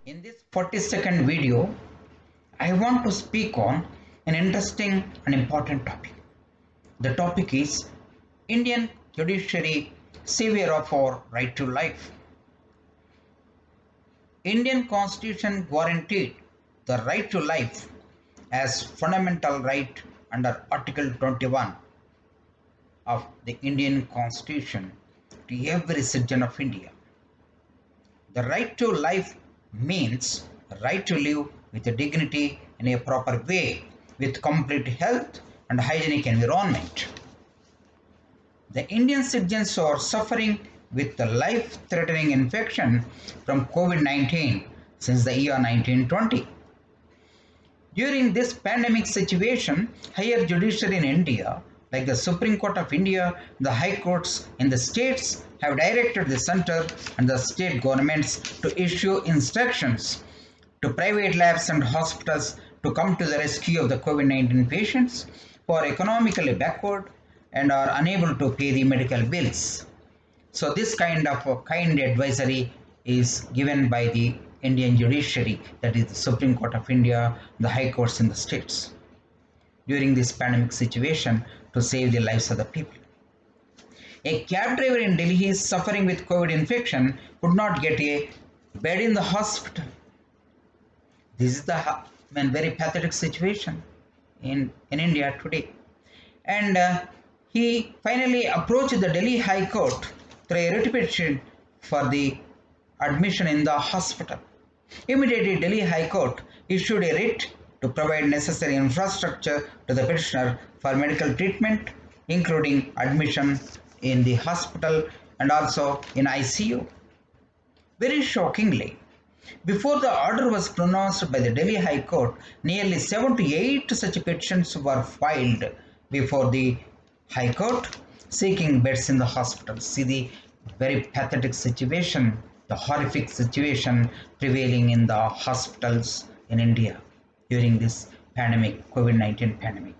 In this 40-second video, I want to speak on an interesting and important topic. The topic is Indian judiciary savior of our right to life. Indian Constitution guaranteed the right to life as fundamental right under Article 21 of the Indian Constitution to every citizen of India. The right to life means the right to live with dignity in a proper way, with complete health and hygienic environment. The Indian citizens are suffering with the life-threatening infection from COVID-19 since the year 1920. During this pandemic situation, higher judiciary in India, like the Supreme Court of India, the high courts in the states, have directed the center and the state governments to issue instructions to private labs and hospitals to come to the rescue of the COVID-19 patients who are economically backward and are unable to pay the medical bills. So this kind of advisory is given by the Indian judiciary, that is the Supreme Court of India, the high courts in the states, during this pandemic situation to save the lives of the people. A cab driver in Delhi is suffering with COVID infection could not get a bed in the hospital. This is the very pathetic situation in India today. And he finally approached the Delhi High Court through a writ petition for the admission in the hospital. Immediately, Delhi High Court issued a writ to provide necessary infrastructure to the petitioner for medical treatment, including admission in the hospital and also in ICU. Very shockingly, before the order was pronounced by the Delhi High Court, nearly 7 to 8 such petitions were filed before the High Court seeking beds in the hospital. See the very pathetic situation, the horrific situation prevailing in the hospitals in India during this pandemic, COVID-19 pandemic.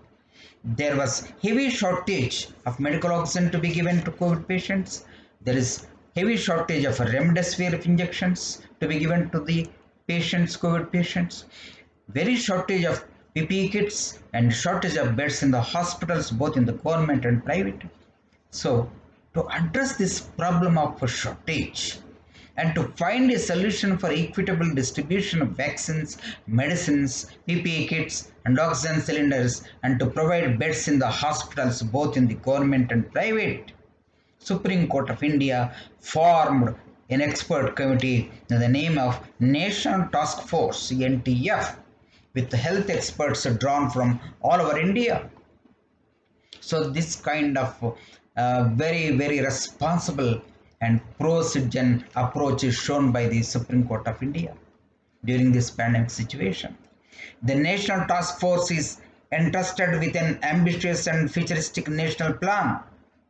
There was heavy shortage of medical oxygen to be given to COVID patients. There is heavy shortage of remdesivir injections to be given to the patients, COVID patients. Very shortage of PPE kits and shortage of beds in the hospitals, both in the government and private. So, to address this problem of shortage and to find a solution for equitable distribution of vaccines, medicines, PPE kits and oxygen cylinders, and to provide beds in the hospitals, both in the government and private, Supreme Court of India formed an expert committee in the name of National Task Force, NTF, with health experts drawn from all over India. So this kind of very responsible and pro-citizen approach is shown by the Supreme Court of India during this pandemic situation. The National Task Force is entrusted with an ambitious and futuristic national plan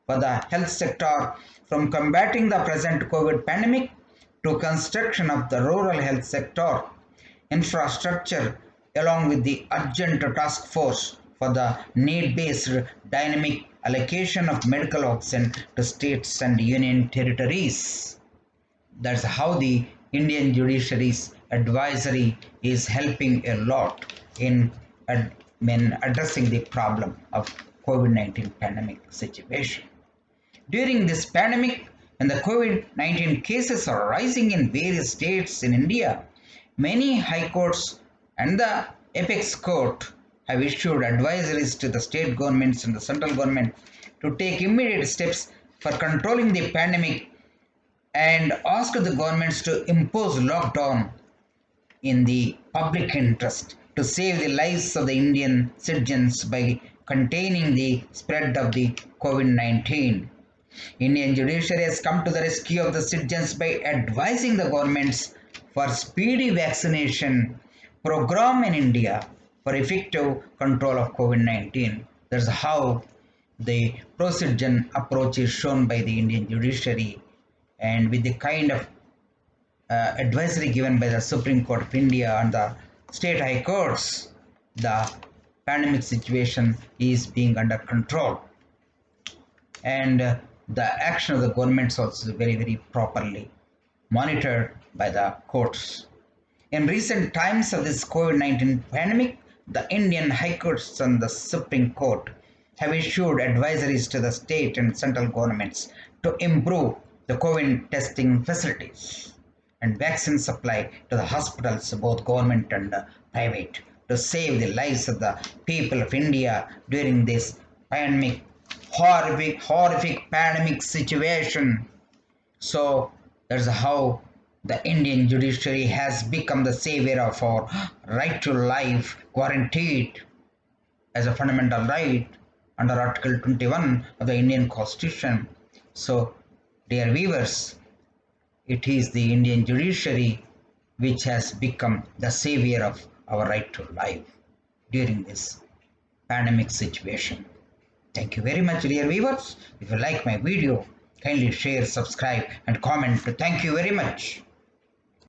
for the health sector, from combating the present COVID pandemic to construction of the rural health sector infrastructure, along with the urgent task force for the need-based dynamic allocation of medical oxygen to states and union territories. That's how the Indian judiciary's advisory is helping a lot in addressing the problem of COVID-19 pandemic situation. During this pandemic, when the COVID-19 cases are rising in various states in India, many high courts and the apex court have issued advisories to the state governments and the central government to take immediate steps for controlling the pandemic and ask the governments to impose lockdown in the public interest to save the lives of the Indian citizens by containing the spread of the COVID-19. Indian judiciary has come to the rescue of the citizens by advising the governments for speedy vaccination program in India for effective control of COVID-19. That's how the pro-citizen approach is shown by the Indian judiciary, and with the kind of advisory given by the Supreme Court of India and the state high courts, the pandemic situation is being under control, and the action of the governments also is very properly monitored by the courts. In recent times of this COVID-19 pandemic, the Indian High Courts and the Supreme Court have issued advisories to the state and central governments to improve the COVID testing facilities and vaccine supply to the hospitals, both government and private, to save the lives of the people of India during this pandemic, horrific pandemic situation. So that's how the Indian judiciary has become the savior of our right to life, guaranteed as a fundamental right under Article 21 of the Indian Constitution. So, dear viewers, it is the Indian judiciary which has become the savior of our right to life during this pandemic situation. Thank you very much, dear viewers. If you like my video, kindly share, subscribe and comment. Thank you very much.